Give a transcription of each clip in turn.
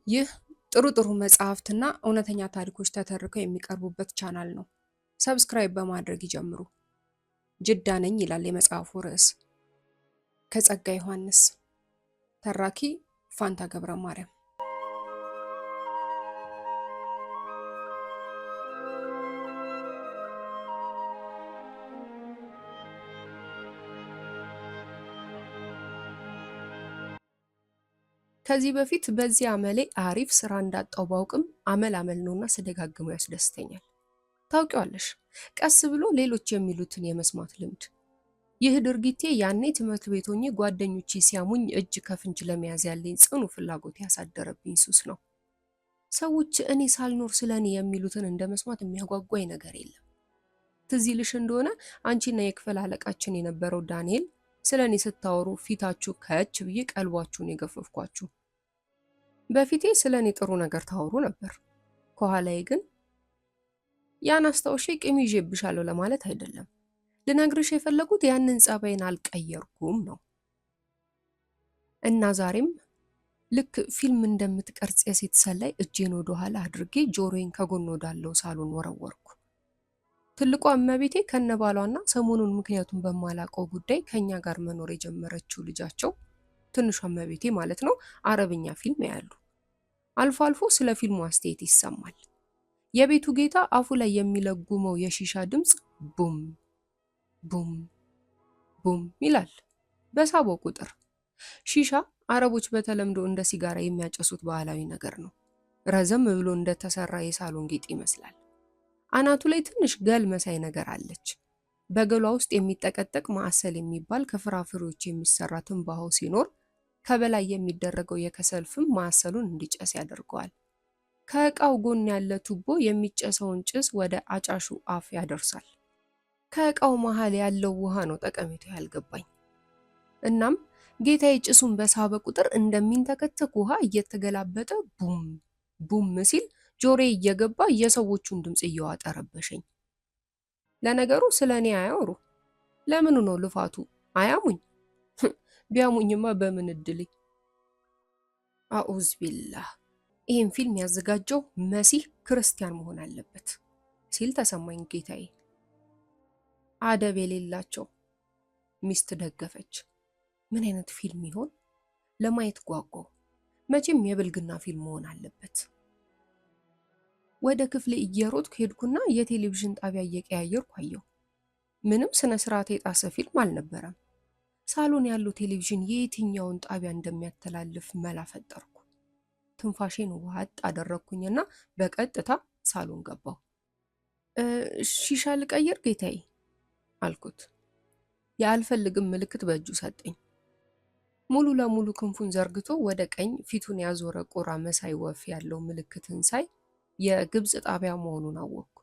ይህ ጥሩ መጽሐፍትና እውነተኛ ታሪኮች ተተርከው የሚቀርቡበት ቻናል ነው። ሰብስክራይብ በማድረግ ይጀምሩ። ጅዳ ነኝ ይላል የመጽሐፉ ርዕስ። ከጸጋዬ ዮሐንስ። ተራኪ ፋንታ ገብረ ማርያም። ከዚህ በፊት በዚህ አመሌ አሪፍ ስራ እንዳጣው ባውቅም አመል ነውና ስደጋግመው ያስደስተኛል። ታውቂዋለሽ፣ ቀስ ብሎ ሌሎች የሚሉትን የመስማት ልምድ። ይህ ድርጊቴ ያኔ ትምህርት ቤት ሆኜ ጓደኞቼ ሲያሙኝ እጅ ከፍንጅ ለመያዝ ያለኝ ጽኑ ፍላጎት ያሳደረብኝ ሱስ ነው። ሰዎች እኔ ሳልኖር ስለ እኔ የሚሉትን እንደ መስማት የሚያጓጓኝ ነገር የለም። ትዝ ይልሽ እንደሆነ አንቺና የክፍል አለቃችን የነበረው ዳንኤል ስለ እኔ ስታወሩ ፊታችሁ ከች ብዬ ቀልባችሁን የገፈፍኳችሁ። በፊቴ ስለ እኔ ጥሩ ነገር ታወሩ ነበር፣ ከኋላዬ ግን ያን አስታውሼ ቂም ይዤብሻለሁ ለማለት አይደለም። ልነግርሽ የፈለጉት ያንን ጸባይን አልቀየርኩም ነው። እና ዛሬም ልክ ፊልም እንደምትቀርጽ የሴት ሰላይ እጄን ወደ ኋላ አድርጌ ጆሮዬን ከጎን ወዳለው ሳሎን ወረወርኩ። ትልቋ እመቤቴ ከነባሏና ሰሞኑን ምክንያቱን በማላውቀው ጉዳይ ከኛ ጋር መኖር የጀመረችው ልጃቸው ትንሿ እመቤቴ ማለት ነው አረብኛ ፊልም ያያሉ። አልፎ አልፎ ስለ ፊልሙ አስተያየት ይሰማል። የቤቱ ጌታ አፉ ላይ የሚለጉመው የሺሻ ድምፅ ቡም ቡም ቡም ይላል በሳበው ቁጥር። ሺሻ አረቦች በተለምዶ እንደ ሲጋራ የሚያጨሱት ባህላዊ ነገር ነው። ረዘም ብሎ እንደተሰራ የሳሎን ጌጥ ይመስላል። አናቱ ላይ ትንሽ ገል መሳይ ነገር አለች። በገሏ ውስጥ የሚጠቀጠቅ ማዕሰል የሚባል ከፍራፍሬዎች የሚሰራ ትንባሆ ሲኖር ከበላይ የሚደረገው የከሰል ፍም ማዕሰሉን እንዲጨስ ያደርገዋል። ከእቃው ጎን ያለ ቱቦ የሚጨሰውን ጭስ ወደ አጫሹ አፍ ያደርሳል። ከእቃው መሃል ያለው ውሃ ነው ጠቀሜታው ያልገባኝ። እናም ጌታዬ ጭሱን በሳበ ቁጥር እንደሚንተከተክ ውሃ እየተገላበጠ ቡም ቡም ሲል ጆሬ እየገባ የሰዎቹን ድምፅ እየዋጠ ረበሸኝ። ለነገሩ ስለ እኔ አያወሩ። ለምኑ ነው ልፋቱ? አያሙኝ። ቢያሙኝማ በምን እድሌ። አኡዝ ቢላህ። ይህን ፊልም ያዘጋጀው መሲህ ክርስቲያን መሆን አለበት ሲል ተሰማኝ ጌታዬ። አደብ የሌላቸው። ሚስት ደገፈች። ምን አይነት ፊልም ይሆን? ለማየት ጓጓው። መቼም የብልግና ፊልም መሆን አለበት። ወደ ክፍሌ እየሮጥኩ ሄድኩና የቴሌቪዥን ጣቢያ እየቀያየርኩ አየሁ። ምንም ስነ ስርዓት የጣሰ ፊልም አልነበረም። ሳሎን ያለው ቴሌቪዥን የየትኛውን ጣቢያ እንደሚያስተላልፍ መላ ፈጠርኩ። ትንፋሼን ዋጥ አደረግኩኝና በቀጥታ ሳሎን ገባሁ። ሺሻ ልቀይር ጌታዬ አልኩት። የአልፈልግም ምልክት በእጁ ሰጠኝ። ሙሉ ለሙሉ ክንፉን ዘርግቶ ወደ ቀኝ ፊቱን ያዞረ ቁራ መሳይ ወፍ ያለው ምልክትን ሳይ የግብፅ ጣቢያ መሆኑን አወቅኩ።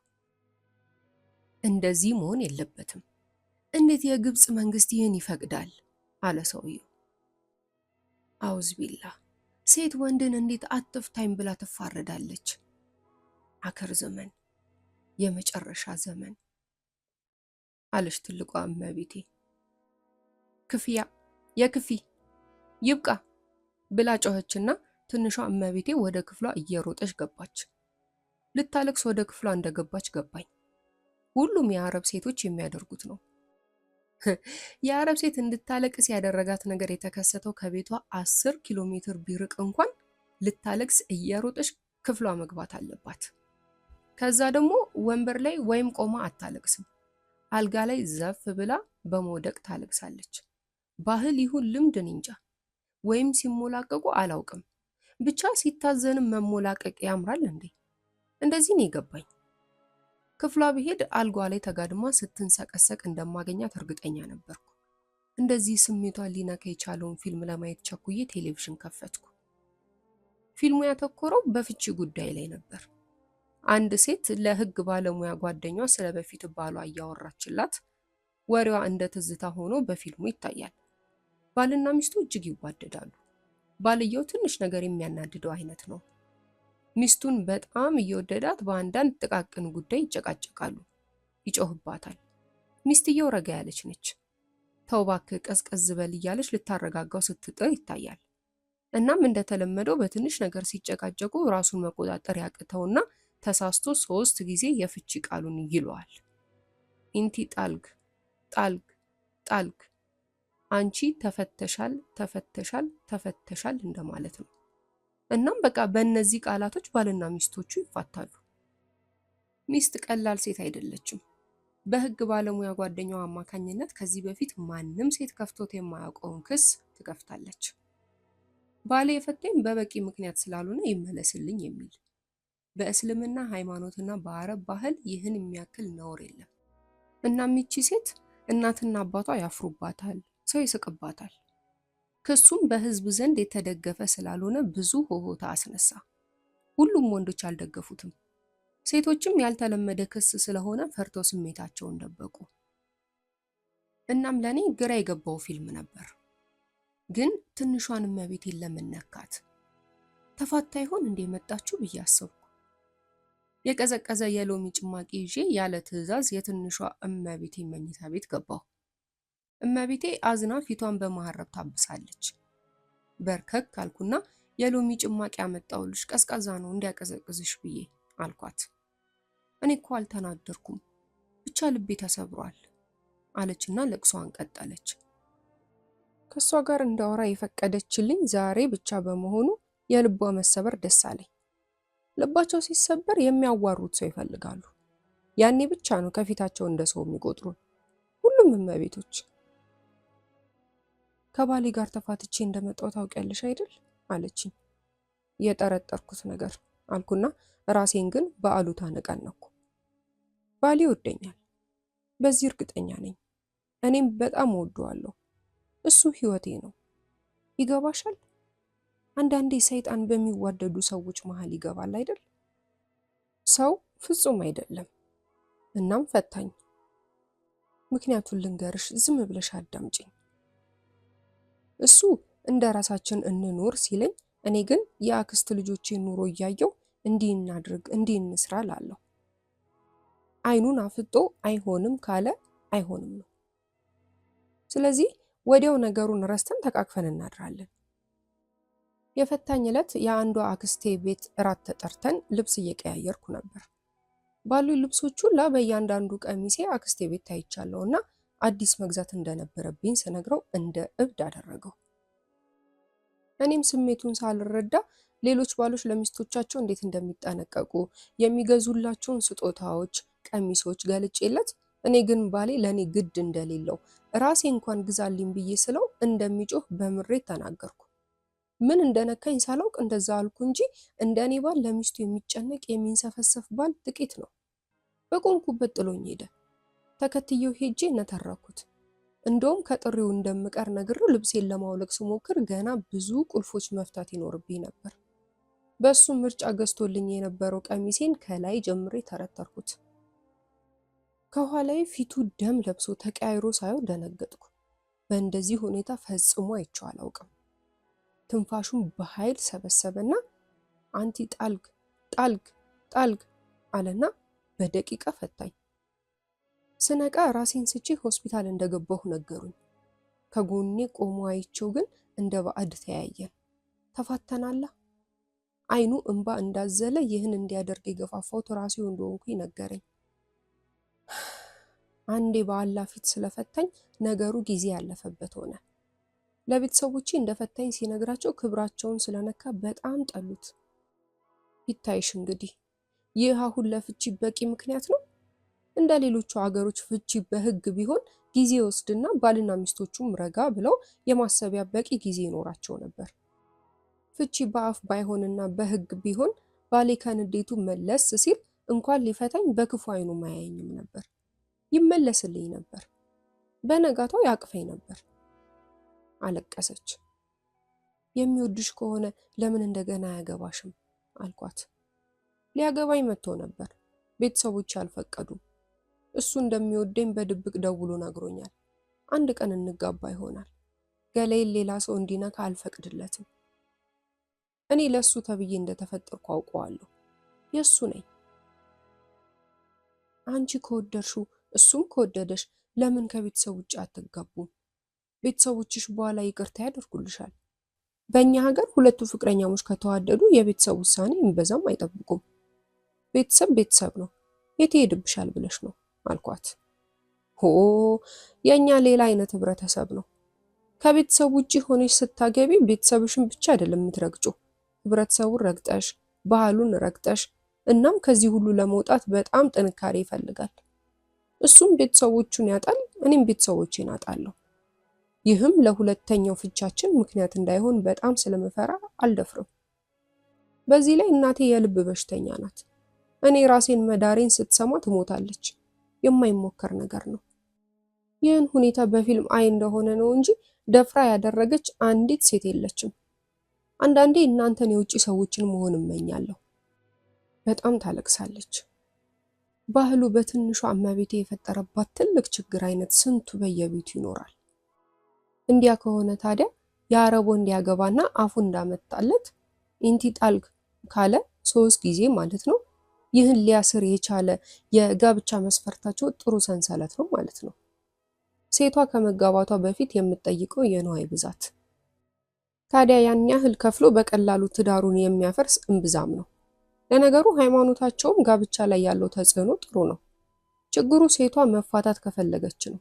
እንደዚህ መሆን የለበትም። እንዴት የግብፅ መንግስት ይህን ይፈቅዳል? አለ ሰውየው። አውዝ ቢላ። ሴት ወንድን እንዴት አትፍታኝ ብላ ትፋረዳለች? አከር ዘመን፣ የመጨረሻ ዘመን አለች ትልቋ እመቤቴ። ክፍያ የክፊ ይብቃ ብላ ጮኸችና ትንሿ እመቤቴ ወደ ክፍሏ እየሮጠች ገባች። ልታለቅስ ወደ ክፍሏ እንደገባች ገባኝ። ሁሉም የአረብ ሴቶች የሚያደርጉት ነው። የአረብ ሴት እንድታለቅስ ያደረጋት ነገር የተከሰተው ከቤቷ 10 ኪሎ ሜትር ቢርቅ እንኳን ልታለቅስ እየሮጠች ክፍሏ መግባት አለባት። ከዛ ደግሞ ወንበር ላይ ወይም ቆማ አታለቅስም። አልጋ ላይ ዘፍ ብላ በመውደቅ ታለቅሳለች። ባህል ይሁን ልምድ እንጃ፣ ወይም ሲሞላቀቁ አላውቅም። ብቻ ሲታዘንም መሞላቀቅ ያምራል እንዴ? እንደዚህ ነው የገባኝ። ክፍሏ ብሄድ አልጓ ላይ ተጋድማ ስትንሰቀሰቅ እንደማገኛት እርግጠኛ ነበርኩ። እንደዚህ ስሜቷን ሊነካ የቻለውን ፊልም ለማየት ቸኩዬ ቴሌቪዥን ከፈትኩ። ፊልሙ ያተኮረው በፍቺ ጉዳይ ላይ ነበር። አንድ ሴት ለህግ ባለሙያ ጓደኛዋ ስለ በፊት ባሏ እያወራችላት ወሬዋ እንደ ትዝታ ሆኖ በፊልሙ ይታያል። ባልና ሚስቱ እጅግ ይዋደዳሉ። ባልየው ትንሽ ነገር የሚያናድደው አይነት ነው። ሚስቱን በጣም እየወደዳት በአንዳንድ ጥቃቅን ጉዳይ ይጨቃጨቃሉ፣ ይጮህባታል። ሚስትየው ረጋ ያለች ነች። ተው እባክህ ቀዝቀዝ በል እያለች ልታረጋጋው ስትጥር ይታያል። እናም እንደተለመደው በትንሽ ነገር ሲጨቃጨቁ ራሱን መቆጣጠር ያቅተውና ተሳስቶ 3 ጊዜ የፍቺ ቃሉን ይለዋል። ኢንቲ ጣልግ ጣልግ ጣልግ፣ አንቺ ተፈተሻል ተፈተሻል ተፈተሻል እንደማለት ነው። እናም በቃ በእነዚህ ቃላቶች ባልና ሚስቶቹ ይፋታሉ። ሚስት ቀላል ሴት አይደለችም። በህግ ባለሙያ ጓደኛዋ አማካኝነት ከዚህ በፊት ማንም ሴት ከፍቶት የማያውቀውን ክስ ትከፍታለች። ባሌ የፈታኝ በበቂ ምክንያት ስላልሆነ ይመለስልኝ የሚል። በእስልምና ሃይማኖትና በአረብ ባህል ይህን የሚያክል ነውር የለም። እናም ይቺ ሴት እናትና አባቷ ያፍሩባታል፣ ሰው ይስቅባታል። ክሱም በህዝብ ዘንድ የተደገፈ ስላልሆነ ብዙ ሆሆታ አስነሳ። ሁሉም ወንዶች አልደገፉትም። ሴቶችም ያልተለመደ ክስ ስለሆነ ፈርተው ስሜታቸውን ደበቁ። እናም ለኔ ግራ የገባው ፊልም ነበር። ግን ትንሿን እመቤቴን ለምን ነካት? ተፋታ ይሆን እንደ መጣችሁ ብዬ አሰብኩ። የቀዘቀዘ የሎሚ ጭማቂ ይዤ ያለ ትዕዛዝ የትንሿ እመቤቴ መኝታ ቤት ገባሁ። እመቤቴ አዝና ፊቷን በመሐረብ ታብሳለች። በርከክ አልኩና የሎሚ ጭማቂ ያመጣሁልሽ ቀዝቃዛ ነው እንዲያቀዘቅዝሽ ብዬ አልኳት። እኔ እኮ አልተናደርኩም፣ ብቻ ልቤ ተሰብሯል አለችና ለቅሷን ቀጠለች። ከሷ ጋር እንዳወራ የፈቀደችልኝ ዛሬ ብቻ በመሆኑ የልቧ መሰበር ደስ አለኝ። ልባቸው ሲሰበር የሚያዋሩት ሰው ይፈልጋሉ። ያኔ ብቻ ነው ከፊታቸው እንደ ሰው የሚቆጥሩን ሁሉም እመቤቶች። ከባሌ ጋር ተፋትቼ እንደመጣሁ ታውቂያለሽ አይደል አለችኝ። የጠረጠርኩት ነገር አልኩና ራሴን ግን በአሉታ ነቀነኩ። ባሌ ይወደኛል፣ በዚህ እርግጠኛ ነኝ። እኔም በጣም እወደዋለሁ። እሱ ህይወቴ ነው። ይገባሻል? አንዳንዴ ሰይጣን በሚዋደዱ ሰዎች መሃል ይገባል አይደል? ሰው ፍጹም አይደለም። እናም ፈታኝ። ምክንያቱን ልንገርሽ፣ ዝም ብለሽ አዳምጪኝ። እሱ እንደ ራሳችን እንኖር ሲለኝ፣ እኔ ግን የአክስት ልጆቼን ኑሮ እያየው እንዲህ እናድርግ እንዲህ እንስራ ላለሁ። አይኑን አፍጦ አይሆንም ካለ አይሆንም ነው። ስለዚህ ወዲያው ነገሩን ረስተን ተቃቅፈን እናድራለን። የፈታኝ ዕለት የአንዷ አክስቴ ቤት እራት ተጠርተን ልብስ እየቀያየርኩ ነበር። ባሉ ልብሶች ሁላ በእያንዳንዱ ቀሚሴ አክስቴ ቤት ታይቻለሁና አዲስ መግዛት እንደነበረብኝ ስነግረው እንደ እብድ አደረገው። እኔም ስሜቱን ሳልረዳ ሌሎች ባሎች ለሚስቶቻቸው እንዴት እንደሚጠነቀቁ የሚገዙላቸውን ስጦታዎች፣ ቀሚሶች ገልጬለት፣ እኔ ግን ባሌ ለኔ ግድ እንደሌለው ራሴ እንኳን ግዛልኝ ብዬ ስለው እንደሚጮህ በምሬት ተናገርኩ። ምን እንደነካኝ ሳላውቅ እንደዛ አልኩ እንጂ እንደኔ ባል ለሚስቱ የሚጨነቅ የሚንሰፈሰፍ ባል ጥቂት ነው። በቆምኩበት ጥሎኝ ሄደ። ተከትየው ሄጄ ነተረኩት። እንደውም ከጥሪው እንደምቀር ነግሬው ልብሴን ለማውለቅ ስሞክር ገና ብዙ ቁልፎች መፍታት ይኖርብኝ ነበር። በሱ ምርጫ ገዝቶልኝ የነበረው ቀሚሴን ከላይ ጀምሬ ተረተርኩት። ከኋላዬ ፊቱ ደም ለብሶ ተቀያይሮ ሳየው ደነገጥኩ። በእንደዚህ ሁኔታ ፈጽሞ አይቼው አላውቅም። ትንፋሹን በኃይል ሰበሰበና አንቲ ጣልግ ጣልግ ጣልግ አለና በደቂቃ ፈታኝ። ስነቃ ራሴን ስቼ ሆስፒታል እንደገባሁ ነገሩኝ። ከጎኔ ቆሞ አይቼው ግን እንደ ባዕድ ተያየን። ተፋተናላ። አይኑ እንባ እንዳዘለ ይህን እንዲያደርግ የገፋፋሁት ራሴው እንደሆንኩኝ ነገረኝ። አንዴ በአላህ ፊት ስለፈታኝ ነገሩ ጊዜ ያለፈበት ሆነ። ለቤተሰቦቼ እንደፈታኝ ሲነግራቸው ክብራቸውን ስለነካ በጣም ጠሉት። ይታይሽ እንግዲህ ይህ አሁን ለፍቺ በቂ ምክንያት ነው። እንደ ሌሎቹ ሀገሮች ፍቺ በህግ ቢሆን ጊዜ ወስድና ባልና ሚስቶቹም ረጋ ብለው የማሰቢያ በቂ ጊዜ ይኖራቸው ነበር። ፍቺ በአፍ ባይሆንና በህግ ቢሆን ባሌ ከንዴቱ መለስ ሲል እንኳን ሊፈታኝ በክፉ አይኑ ማያየኝም ነበር። ይመለስልኝ ነበር። በነጋታው ያቅፈኝ ነበር። አለቀሰች። የሚወድሽ ከሆነ ለምን እንደገና አያገባሽም አልኳት። ሊያገባኝ መጥቶ ነበር። ቤተሰቦች አልፈቀዱም። እሱ እንደሚወደኝ በድብቅ ደውሎ ነግሮኛል። አንድ ቀን እንጋባ ይሆናል። ገላዬን ሌላ ሰው እንዲነካ አልፈቅድለትም። እኔ ለሱ ተብዬ እንደተፈጠርኩ አውቀዋለሁ። የሱ ነኝ። አንቺ ከወደድሽው እሱም ከወደደሽ ለምን ከቤተሰብ ውጭ አትጋቡም? ቤተሰቦችሽ በኋላ ይቅርታ ያደርጉልሻል። በእኛ ሀገር ሁለቱ ፍቅረኛሞች ከተዋደዱ የቤተሰብ ውሳኔ እምበዛም አይጠብቁም። ቤተሰብ ቤተሰብ ነው፣ የት ይሄድብሻል ብለሽ ነው አልኳት። ሆ የእኛ ሌላ አይነት ህብረተሰብ ነው። ከቤተሰብ ውጪ ሆነሽ ስታገቢ ቤተሰብሽን ብቻ አይደለም የምትረግጩ፣ ህብረተሰቡን ረግጠሽ፣ ባህሉን ረግጠሽ። እናም ከዚህ ሁሉ ለመውጣት በጣም ጥንካሬ ይፈልጋል። እሱም ቤተሰቦቹን ያጣል፣ እኔም ቤተሰቦቼን አጣለሁ። ይህም ለሁለተኛው ፍቻችን ምክንያት እንዳይሆን በጣም ስለምፈራ አልደፍርም። በዚህ ላይ እናቴ የልብ በሽተኛ ናት። እኔ ራሴን መዳሬን ስትሰማ ትሞታለች። የማይሞከር ነገር ነው። ይህን ሁኔታ በፊልም አይ እንደሆነ ነው እንጂ ደፍራ ያደረገች አንዲት ሴት የለችም። አንዳንዴ እናንተን የውጭ ሰዎችን መሆን እመኛለሁ። በጣም ታለቅሳለች። ባህሉ በትንሿ እመቤቴ የፈጠረባት ትልቅ ችግር አይነት ስንቱ በየቤቱ ይኖራል። እንዲያ ከሆነ ታዲያ የአረቦ እንዲያገባና አፉ እንዳመጣለት ኢንቲ ጣልግ ካለ 3 ጊዜ ማለት ነው። ይህን ሊያስር የቻለ የጋብቻ መስፈርታቸው ጥሩ ሰንሰለት ነው ማለት ነው። ሴቷ ከመጋባቷ በፊት የምትጠይቀው የነዋይ ብዛት። ታዲያ ያን ያህል ከፍሎ በቀላሉ ትዳሩን የሚያፈርስ እምብዛም ነው። ለነገሩ ሃይማኖታቸውም ጋብቻ ላይ ያለው ተጽዕኖ ጥሩ ነው። ችግሩ ሴቷ መፋታት ከፈለገች ነው።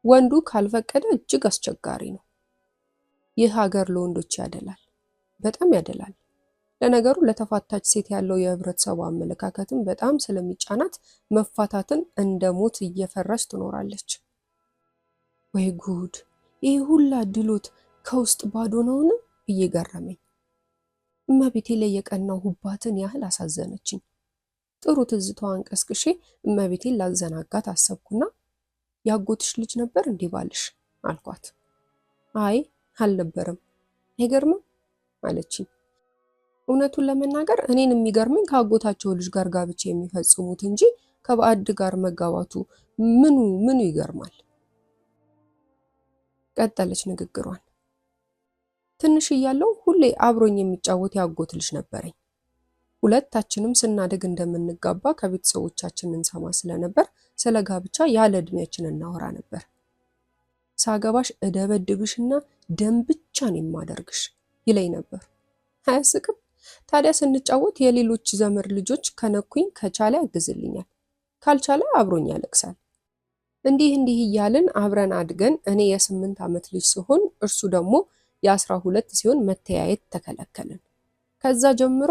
ወንዱ ካልፈቀደ እጅግ አስቸጋሪ ነው። ይህ ሀገር ለወንዶች ያደላል፣ በጣም ያደላል። ለነገሩ ለተፋታች ሴት ያለው የህብረተሰቡ አመለካከትም በጣም ስለሚጫናት መፋታትን እንደ ሞት እየፈራች ትኖራለች። ወይ ጉድ! ይህ ሁላ ድሎት ከውስጥ ባዶ ነውን ብዬ ገረመኝ። እመቤቴ ላይ የቀናው ሁባትን ያህል አሳዘነችኝ። ጥሩ ትዝታዋን ቀስቅሼ እመቤቴን ላዘናጋት አሰብኩና ያጎትሽ ልጅ ነበር እንዴ ባልሽ አልኳት። አይ አልነበረም። አይገርምም አለችኝ። እውነቱን ለመናገር እኔን የሚገርመኝ ከአጎታቸው ልጅ ጋር ጋብቻ የሚፈጽሙት እንጂ ከባዕድ ጋር መጋባቱ ምኑ ይገርማል። ቀጠለች ንግግሯን። ትንሽ እያለሁ ሁሌ አብሮኝ የሚጫወት ያጎት ልጅ ነበረኝ። ሁለታችንም ስናድግ እንደምንጋባ ከቤተሰቦቻችን እንሰማ ስለነበር ስለ ጋብቻ ያለ እድሜያችን እናወራ ነበር። ሳገባሽ እደበድብሽና ደም ብቻ ነው የማደርግሽ ይለኝ ነበር። አያስቅም? ታዲያ ስንጫወት የሌሎች ዘመድ ልጆች ከነኩኝ ከቻለ ያግዝልኛል፣ ካልቻለ አብሮኝ ያለቅሳል። እንዲህ እያልን አብረን አድገን እኔ የ8 ዓመት ልጅ ሲሆን እርሱ ደግሞ የ12 ሲሆን መተያየት ተከለከልን። ከዛ ጀምሮ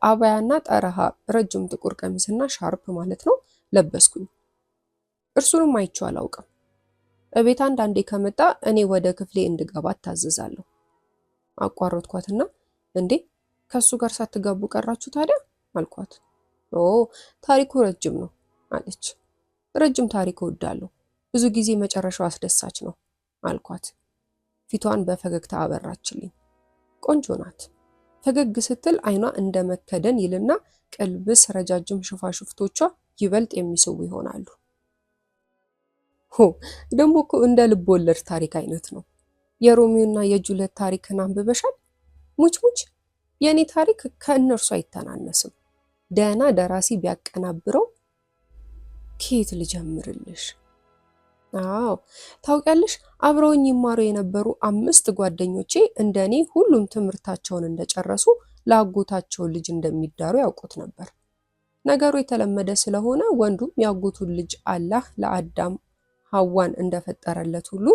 አባያና ጠረሃ ረጅም ጥቁር ቀሚስና ሻርፕ ማለት ነው ለበስኩኝ። እርሱንም አይቼው አላውቅም። እቤት አንዳንዴ ከመጣ እኔ ወደ ክፍሌ እንድገባ ታዘዛለሁ። አቋረጥኳትና እንዴ ከሱ ጋር ሳትጋቡ ቀራችሁ ታዲያ አልኳት። ኦ ታሪኩ ረጅም ነው አለች። ረጅም ታሪክ እወዳለሁ፣ ብዙ ጊዜ መጨረሻው አስደሳች ነው አልኳት። ፊቷን በፈገግታ አበራችልኝ። ቆንጆ ናት። ፈገግ ስትል አይኗ እንደ መከደን ይልና ቅልብስ ረጃጅም ሽፋሽፍቶቿ ይበልጥ የሚስቡ ይሆናሉ። ደግሞ እኮ እንደ ልብ ወለድ ታሪክ አይነት ነው። የሮሚዮና የጁለት ታሪክን አንብበሻል? ሙች የኔ ታሪክ ከእነርሱ አይተናነስም። ደህና ደራሲ ቢያቀናብረው ከየት ልጀምርልሽ? አዎ ታውቂያለሽ፣ አብረውኝ ይማሩ የነበሩ 5 ጓደኞቼ እንደኔ ሁሉም ትምህርታቸውን እንደጨረሱ ለአጎታቸው ልጅ እንደሚዳሩ ያውቁት ነበር። ነገሩ የተለመደ ስለሆነ ወንዱም ያጎቱን ልጅ አላህ ለአዳም ሐዋን እንደፈጠረለት ሁሉ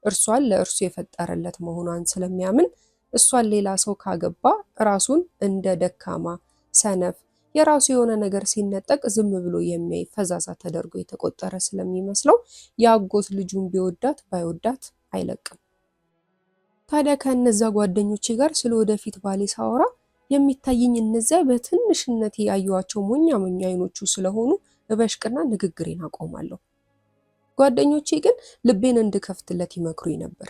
እርሷን ለእርሱ የፈጠረለት መሆኗን ስለሚያምን እሷን ሌላ ሰው ካገባ ራሱን እንደ ደካማ ሰነፍ የራሱ የሆነ ነገር ሲነጠቅ ዝም ብሎ የሚያይ ፈዛዛ ተደርጎ የተቆጠረ ስለሚመስለው የአጎት ልጁን ቢወዳት ባይወዳት አይለቅም። ታዲያ ከነዛ ጓደኞቼ ጋር ስለ ወደፊት ባሌ ሳወራ የሚታየኝ እነዚያ በትንሽነት ያዩዋቸው ሞኛ አይኖቹ ስለሆኑ እበሽቅና ንግግሬን አቆማለሁ። ጓደኞቼ ግን ልቤን እንድከፍትለት ይመክሩኝ ነበር።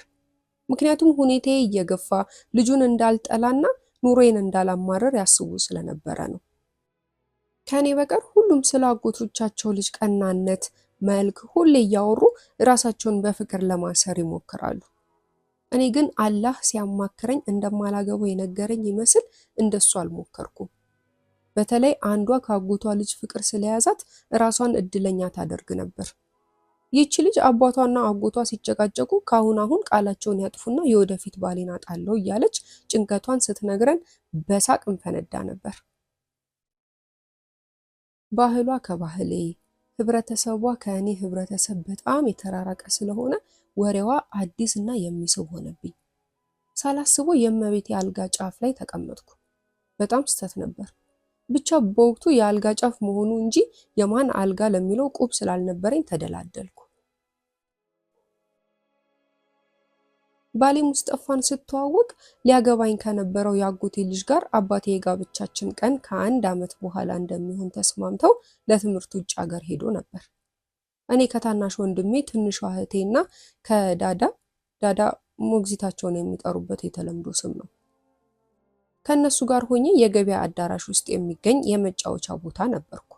ምክንያቱም ሁኔታዬ እየገፋ ልጁን እንዳልጠላና ኑሮዬን እንዳላማረር ያስቡ ስለነበረ ነው። ከኔ በቀር ሁሉም ስለ አጎቶቻቸው ልጅ ቀናነት፣ መልክ ሁሌ እያወሩ ራሳቸውን በፍቅር ለማሰር ይሞክራሉ። እኔ ግን አላህ ሲያማክረኝ እንደማላገባው የነገረኝ ይመስል እንደሱ አልሞከርኩም። በተለይ አንዷ ከአጎቷ ልጅ ፍቅር ስለያዛት ራሷን እድለኛ ታደርግ ነበር። ይህች ልጅ አባቷና አጎቷ ሲጨቃጨቁ አሁን ቃላቸውን ያጥፉና የወደፊት ባሌን አጣለሁ እያለች ጭንቀቷን ስትነግረን በሳቅ እንፈነዳ ነበር። ባህሏ ከባህሌ፣ ህብረተሰቧ ከእኔ ህብረተሰብ በጣም የተራራቀ ስለሆነ ወሬዋ አዲስ እና የሚስብ ሆነብኝ። ሳላስበው የእመቤቴ አልጋ ጫፍ ላይ ተቀመጥኩ። በጣም ስተት ነበር። ብቻ በወቅቱ የአልጋ ጫፍ መሆኑ እንጂ የማን አልጋ ለሚለው ቁብ ስላልነበረኝ ተደላደልኩ። ባሌ ሙስጠፋን ስተዋወቅ ሊያገባኝ ከነበረው የአጎቴ ልጅ ጋር አባቴ የጋብቻችን ቀን ከ1 ዓመት በኋላ እንደሚሆን ተስማምተው ለትምህርት ውጭ ሀገር ሄዶ ነበር። እኔ ከታናሽ ወንድሜ ትንሿ እህቴና ዳዳ ሞግዚታቸውን የሚጠሩበት የተለምዶ ስም ነው። ከነሱ ጋር ሆኜ የገበያ አዳራሽ ውስጥ የሚገኝ የመጫወቻ ቦታ ነበርኩ።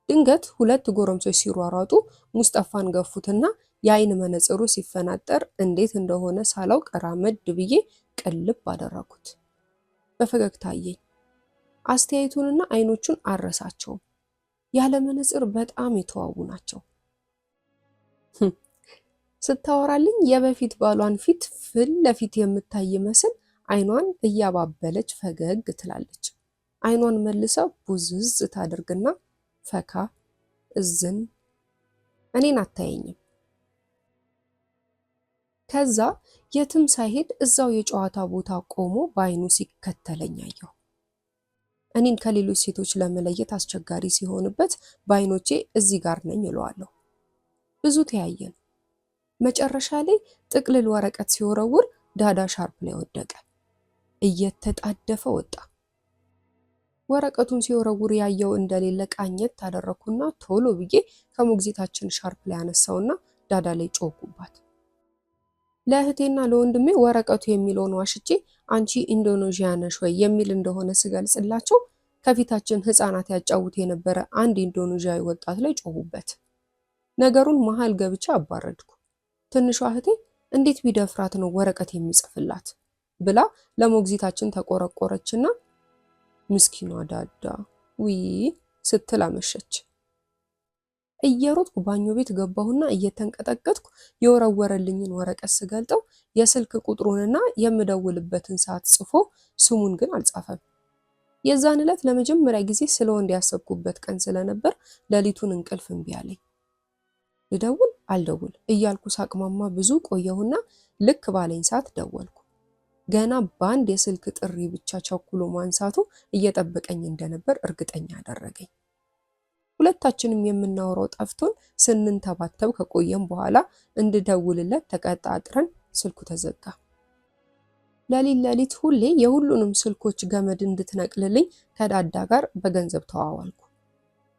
ድንገት 2 ጎረምሶች ሲሯሯጡ ሙስጠፋን ገፉትና የአይን መነጽሩ ሲፈናጠር እንዴት እንደሆነ ሳላውቅ ራመድ ብዬ ቅልብ አደረኩት። በፈገግታ አየኝ። አስተያየቱንና አይኖቹን አረሳቸውም። ያለ መነጽር በጣም የተዋቡ ናቸው። ስታወራልኝ የበፊት ባሏን ፊት ፊት ለፊት የምታይ መስል አይኗን እያባበለች ፈገግ ትላለች። አይኗን መልሳ ቡዝዝ ታደርግና ፈካ እዝን እኔን አታየኝም። ከዛ የትም ሳይሄድ እዛው የጨዋታ ቦታ ቆሞ በአይኑ ሲከተለኝ አየሁ። እኔን ከሌሎች ሴቶች ለመለየት አስቸጋሪ ሲሆንበት በአይኖቼ እዚህ ጋር ነኝ እለዋለሁ። ብዙ ተያየን። መጨረሻ ላይ ጥቅልል ወረቀት ሲወረውር ዳዳ ሻርፕ ላይ ወደቀ። እየተጣደፈ ወጣ። ወረቀቱን ሲወረውር ያየው እንደሌለ ቃኘት ታደረኩና ቶሎ ብዬ ከሞግዚታችን ሻርፕ ላይ አነሳውና ዳዳ ላይ ጮኩባት። ለእህቴና ለወንድሜ ወረቀቱ የሚለውን ዋሽቼ አንቺ ኢንዶኔዥያ ነሽ ወይ የሚል እንደሆነ ስገልጽላቸው ከፊታችን ህፃናት ያጫውት የነበረ አንድ ኢንዶኔዥያዊ ወጣት ላይ ጮሁበት። ነገሩን መሃል ገብቻ አባረድኩ። ትንሿ እህቴ እንዴት ቢደፍራት ነው ወረቀት የሚጽፍላት ብላ ለሞግዚታችን ተቆረቆረችና ምስኪኗ ዳዳ ውይ ስትል አመሸች። እየሮጥኩ ባኞ ቤት ገባሁና እየተንቀጠቀጥኩ የወረወረልኝን ወረቀት ስገልጠው የስልክ ቁጥሩንና የምደውልበትን ሰዓት ጽፎ ስሙን ግን አልጻፈም። የዛን ዕለት ለመጀመሪያ ጊዜ ስለ ወንድ ያሰብኩበት ቀን ስለነበር ሌሊቱን እንቅልፍ እምቢ አለኝ። ልደውል አልደውል እያልኩ ሳቅማማ ብዙ ቆየሁና ልክ ባለኝ ሰዓት ደወልኩ። ገና በአንድ የስልክ ጥሪ ብቻ ቸኩሎ ማንሳቱ እየጠበቀኝ እንደነበር እርግጠኛ አደረገኝ። ሁለታችንም የምናወራው ጠፍቶን ስንንተባተብ ከቆየም በኋላ እንድደውልለት ተቀጣጥረን ስልኩ ተዘጋ። ሌሊት ሁሌ የሁሉንም ስልኮች ገመድ እንድትነቅልልኝ ከዳዳ ጋር በገንዘብ ተዋዋልኩ።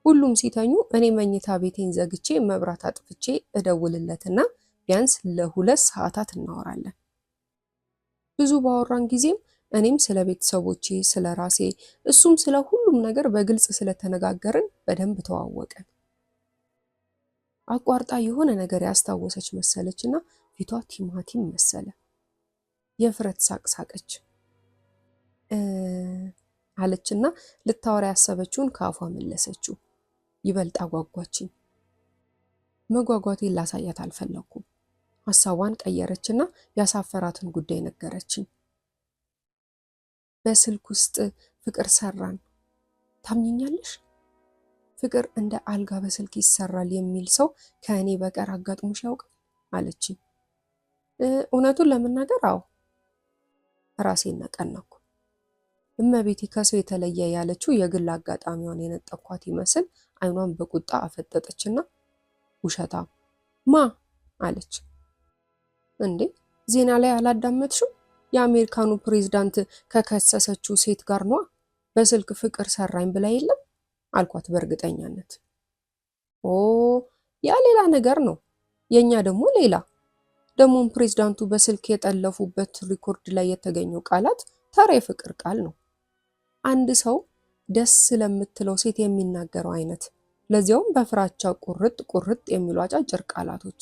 ሁሉም ሲተኙ እኔ መኝታ ቤቴን ዘግቼ መብራት አጥፍቼ እደውልለትና ቢያንስ ለ2 ሰዓታት እናወራለን። ብዙ ባወራን ጊዜም እኔም ስለ ቤተሰቦቼ፣ ስለ ራሴ፣ እሱም ስለ ሁሉም ነገር በግልጽ ስለተነጋገርን በደንብ ተዋወቀን። አቋርጣ የሆነ ነገር ያስታወሰች መሰለችና ፊቷ ቲማቲም መሰለ። የፍረት ሳቅ ሳቀች አለችና ልታወራ ያሰበችውን ከአፏ መለሰችው። ይበልጥ አጓጓችኝ። መጓጓቴን ላሳያት አልፈለኩም። ሀሳቧን ቀየረችና ያሳፈራትን ጉዳይ ነገረችኝ። በስልክ ውስጥ ፍቅር ሰራን። ታምኚኛለሽ? ፍቅር እንደ አልጋ በስልክ ይሰራል የሚል ሰው ከእኔ በቀር አጋጥሞሽ ያውቃል? አለችኝ። እውነቱን ለመናገር አዎ። ራሴን ነቀነኩ። እመቤቴ ከሰው የተለየ ያለችው የግል አጋጣሚዋን የነጠኳት ይመስል አይኗን በቁጣ አፈጠጠችና ውሸታም ማ አለች። እንዴ ዜና ላይ አላዳመጥሽም? የአሜሪካኑ ፕሬዝዳንት ከከሰሰችው ሴት ጋር ነዋ በስልክ ፍቅር ሰራኝ ብላ የለም አልኳት በእርግጠኛነት። ኦ ያ ሌላ ነገር ነው፣ የኛ ደግሞ ሌላ። ደግሞም ፕሬዝዳንቱ በስልክ የጠለፉበት ሪኮርድ ላይ የተገኘው ቃላት ተራ የፍቅር ቃል ነው። አንድ ሰው ደስ ስለምትለው ሴት የሚናገረው አይነት፣ ለዚያውም በፍራቻ ቁርጥ የሚሉ አጫጭር ቃላቶች።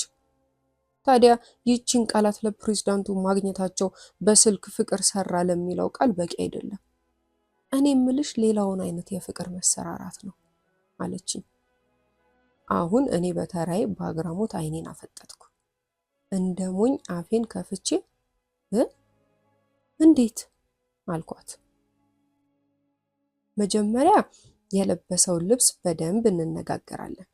ታዲያ ይህችን ቃላት ለፕሬዝዳንቱ ማግኘታቸው በስልክ ፍቅር ሰራ ለሚለው ቃል በቂ አይደለም። እኔ ምልሽ ሌላውን አይነት የፍቅር መሰራራት ነው አለችኝ። አሁን እኔ በተራዬ በአግራሞት አይኔን አፈጠጥኩ። እንደ ሞኝ አፌን ከፍቼ እንዴት አልኳት። መጀመሪያ የለበሰውን ልብስ በደንብ እንነጋገራለን።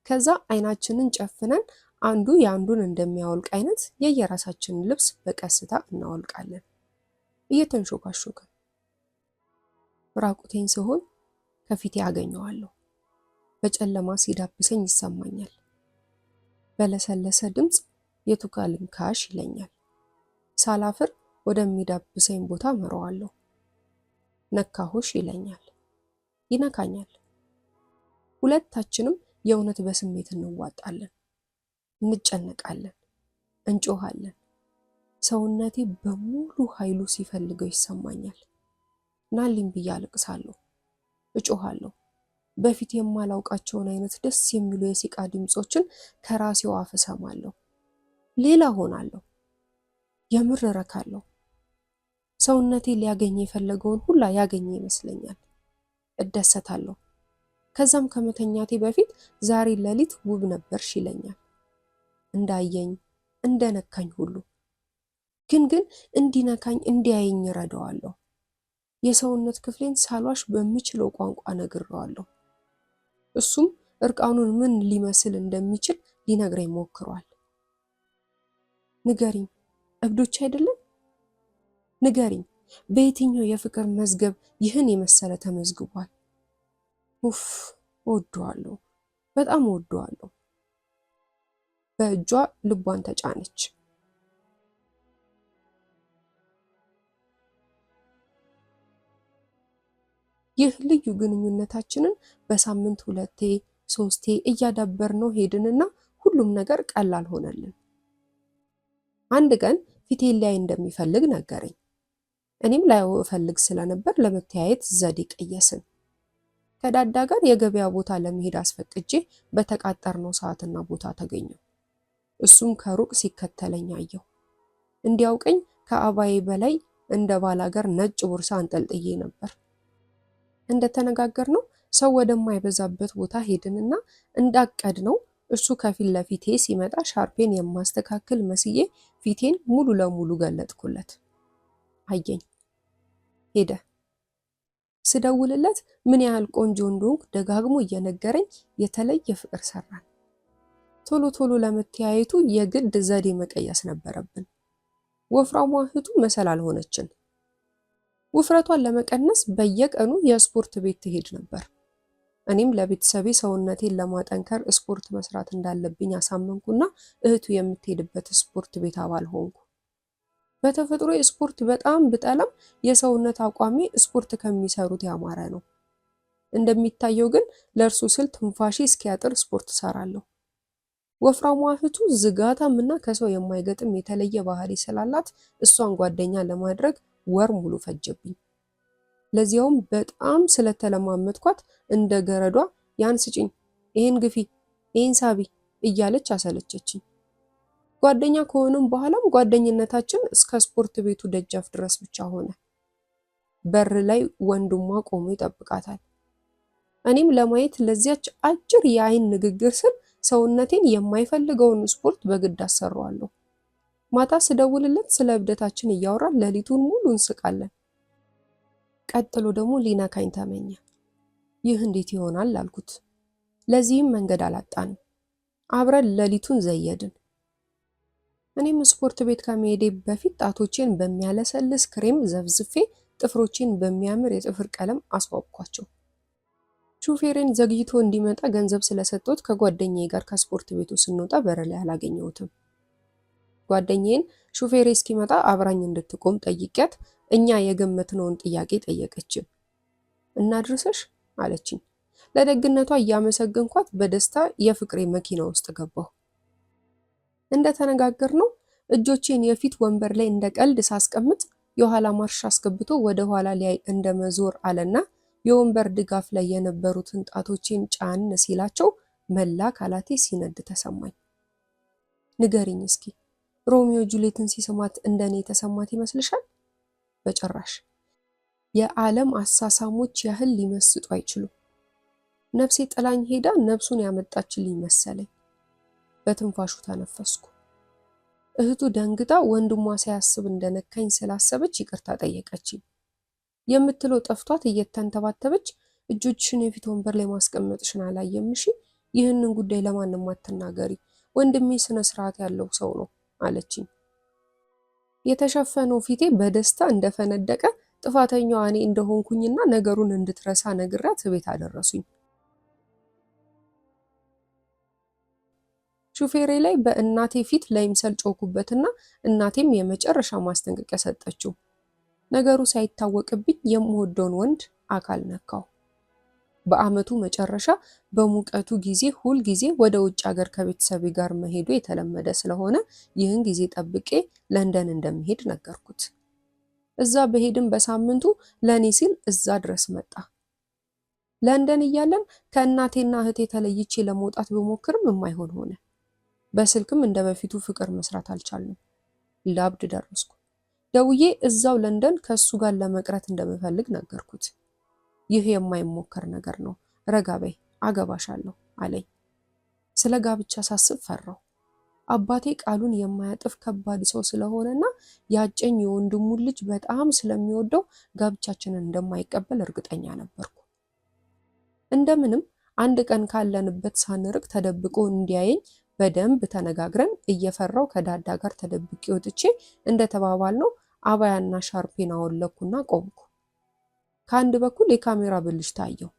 ከዛ አይናችንን ጨፍነን አንዱ የአንዱን እንደሚያወልቅ አይነት የየራሳችንን ልብስ በቀስታ እናወልቃለን እየተንሾካሾከ። ራቁቴን ስሆን ከፊቴ አገኘዋለሁ። በጨለማ ሲዳብሰኝ ይሰማኛል። በለሰለሰ ድምፅ የቱጋ ልንካሽ ይለኛል። ሳላፍር ወደሚዳብሰኝ ቦታ መረዋለሁ። ነካሁሽ ይለኛል፣ ይነካኛል። ሁለታችንም የእውነት በስሜት እንዋጣለን፣ እንጨነቃለን፣ እንጮሃለን። ሰውነቴ በሙሉ ኃይሉ ሲፈልገው ይሰማኛል። ናልኝ ብዬ አለቅሳለሁ፣ እጮሃለሁ። በፊት የማላውቃቸውን አይነት ደስ የሚሉ የሲቃ ድምጾችን ከራሴው አፍ እሰማለሁ። ሌላ ሆናለሁ፣ የምር እረካለሁ። ሰውነቴ ሊያገኝ የፈለገውን ሁላ ያገኘ ይመስለኛል። እደሰታለሁ። ከዛም ከመተኛቴ በፊት ዛሬ ሌሊት ውብ ነበርሽ ይለኛል፣ እንዳየኝ እንደነካኝ ሁሉ። ግን እንዲነካኝ እንዲያየኝ እረዳዋለሁ። የሰውነት ክፍሌን ሳሏሽ በምችለው ቋንቋ ነግሬዋለሁ። እሱም እርቃኑን ምን ሊመስል እንደሚችል ሊነግረኝ ሞክሯል። ንገሪኝ፣ እብዶች አይደለም? ንገሪኝ፣ በየትኛው የፍቅር መዝገብ ይህን የመሰለ ተመዝግቧል? ኡፍ፣ እወደዋለሁ፣ በጣም እወደዋለሁ። በእጇ ልቧን ተጫነች። ይህ ልዩ ግንኙነታችንን በሳምንት 2 3 እያዳበርነው ሄድንና ሁሉም ነገር ቀላል ሆነልን። አንድ ቀን ፊቴን ላይ እንደሚፈልግ ነገረኝ። እኔም ላየው እፈልግ ስለነበር ለመተያየት ዘዴ ቀየስን። ከዳዳ ጋር የገበያ ቦታ ለመሄድ አስፈቅጄ በተቃጠርነው ሰዓትና ቦታ ተገኘው። እሱም ከሩቅ ሲከተለኝ አየሁ። እንዲያውቀኝ ከአባዬ በላይ እንደ ባላገር ነጭ ቦርሳ አንጠልጥዬ ነበር። እንደተነጋገርነው ሰው ወደማይበዛበት ቦታ ሄድንና እንዳቀድነው እሱ ከፊት ለፊቴ ሲመጣ ሻርፔን የማስተካከል መስዬ ፊቴን ሙሉ ለሙሉ ገለጥኩለት። አየኝ፣ ሄደ። ስደውልለት ምን ያህል ቆንጆ እንደሆንኩ ደጋግሞ እየነገረኝ የተለየ ፍቅር ሰራን። ቶሎ ቶሎ ለመተያየቱ የግድ ዘዴ መቀየስ ነበረብን። ወፍራሟ እህቱ መሰላል ሆነችን። ውፍረቷን ለመቀነስ በየቀኑ የስፖርት ቤት ትሄድ ነበር። እኔም ለቤተሰቤ ሰውነቴን ለማጠንከር ስፖርት መስራት እንዳለብኝ አሳመንኩና እህቱ የምትሄድበት ስፖርት ቤት አባል ሆንኩ። በተፈጥሮ ስፖርት በጣም ብጠላም የሰውነት አቋሜ ስፖርት ከሚሰሩት ያማረ ነው። እንደሚታየው ግን ለእርሱ ስል ትንፋሼ እስኪያጥር ስፖርት ሰራለሁ። ወፍራሟ እህቱ ዝጋታምና ከሰው የማይገጥም የተለየ ባህሪ ስላላት እሷን ጓደኛ ለማድረግ ወር ሙሉ ፈጀብኝ። ለዚያውም በጣም ስለተለማመጥኳት እንደ ገረዷ ያን ስጭኝ፣ ይሄን ግፊ፣ ይሄን ሳቢ እያለች አሰለቸችኝ። ጓደኛ ከሆነም በኋላም ጓደኝነታችን እስከ ስፖርት ቤቱ ደጃፍ ድረስ ብቻ ሆነ። በር ላይ ወንድሟ ቆሞ ይጠብቃታል። እኔም ለማየት ለዚያች አጭር የአይን ንግግር ስል ሰውነቴን የማይፈልገውን ስፖርት በግድ አሰራዋለሁ። ማታ ስደውልለት ስለ እብደታችን እያወራን ሌሊቱን ሙሉ እንስቃለን። ቀጥሎ ደግሞ ሊነካኝ ተመኘ። ይህ እንዴት ይሆናል አልኩት። ለዚህም መንገድ አላጣንም። አብረን ሌሊቱን ዘየድን። እኔም ስፖርት ቤት ከመሄዴ በፊት ጣቶቼን በሚያለሰልስ ክሬም ዘፍዝፌ ጥፍሮቼን በሚያምር የጥፍር ቀለም አስዋብኳቸው። ሹፌሬን ዘግይቶ እንዲመጣ ገንዘብ ስለሰጠሁት ከጓደኛዬ ጋር ከስፖርት ቤቱ ስንወጣ በር ላይ አላገኘሁትም። ጓደኛዬን ሹፌሬ እስኪመጣ አብራኝ እንድትቆም ጠይቂያት እኛ የገመትነውን ጥያቄ ጠየቀችን። እናድርስሽ አለችኝ። ለደግነቷ እያመሰገንኳት በደስታ የፍቅሬ መኪና ውስጥ ገባሁ። እንደተነጋገርነው እጆቼን የፊት ወንበር ላይ እንደ ቀልድ ሳስቀምጥ የኋላ ማርሽ አስገብቶ ወደ ኋላ ላይ እንደመዞር አለና የወንበር ድጋፍ ላይ የነበሩትን ጣቶቼን ጫን ሲላቸው መላ አካላቴ ሲነድ ተሰማኝ። ንገሪኝ እስኪ ሮሚዮ ጁሊየትን ሲስማት እንደኔ የተሰማት ይመስልሻል? በጭራሽ። የዓለም አሳሳሞች ያህል ሊመስጡ አይችሉም። ነፍሴ ጥላኝ ሄዳ ነፍሱን ያመጣችልኝ መሰለኝ። በትንፋሹ ተነፈስኩ። እህቱ ደንግጣ ወንድሟ ሳያስብ እንደነካኝ ስላሰበች ይቅርታ ጠየቀችኝ። የምትለው ጠፍቷት እየተንተባተበች እጆችሽን የፊት ወንበር ላይ ማስቀመጥሽን አላየም? እሺ፣ ይህንን ጉዳይ ለማንም አትናገሪ፣ ወንድሜ ስነ ስርዓት ያለው ሰው ነው አለችኝ። የተሸፈነው ፊቴ በደስታ እንደፈነደቀ ጥፋተኛዋ እኔ እንደሆንኩኝና ነገሩን እንድትረሳ ነግራት ቤት አደረሱኝ። ሹፌሬ ላይ በእናቴ ፊት ለይምሰል ጮኩበትና እናቴም የመጨረሻ ማስጠንቀቂያ ሰጠችው። ነገሩ ሳይታወቅብኝ የምወደውን ወንድ አካል ነካው። በአመቱ መጨረሻ በሙቀቱ ጊዜ ሁል ጊዜ ወደ ውጭ ሀገር ከቤተሰቤ ጋር መሄዱ የተለመደ ስለሆነ ይህን ጊዜ ጠብቄ ለንደን እንደምሄድ ነገርኩት። እዛ በሄድም በሳምንቱ ለኔ ሲል እዛ ድረስ መጣ። ለንደን እያለን ከእናቴና እህቴ ተለይቼ ለመውጣት ብሞክርም የማይሆን ሆነ። በስልክም እንደ በፊቱ ፍቅር መስራት አልቻልንም። ላብድ ደረስኩ። ደውዬ እዛው ለንደን ከሱ ጋር ለመቅረት እንደምፈልግ ነገርኩት። ይህ የማይሞከር ነገር ነው፣ ረጋ በይ አገባሻለሁ አለኝ። ስለ ጋብቻ ሳስብ ፈራው። አባቴ ቃሉን የማያጥፍ ከባድ ሰው ስለሆነና ያጨኝ የወንድሙን ልጅ በጣም ስለሚወደው ጋብቻችንን እንደማይቀበል እርግጠኛ ነበርኩ። እንደምንም አንድ ቀን ካለንበት ሳንርቅ ተደብቆ እንዲያየኝ በደንብ ተነጋግረን እየፈራው ከዳዳ ጋር ተደብቄ ወጥቼ እንደተባባልነው አባያና ሻርፔን አወለኩና ቆምኩ። ከአንድ በኩል የካሜራ ብልሽ ታየው።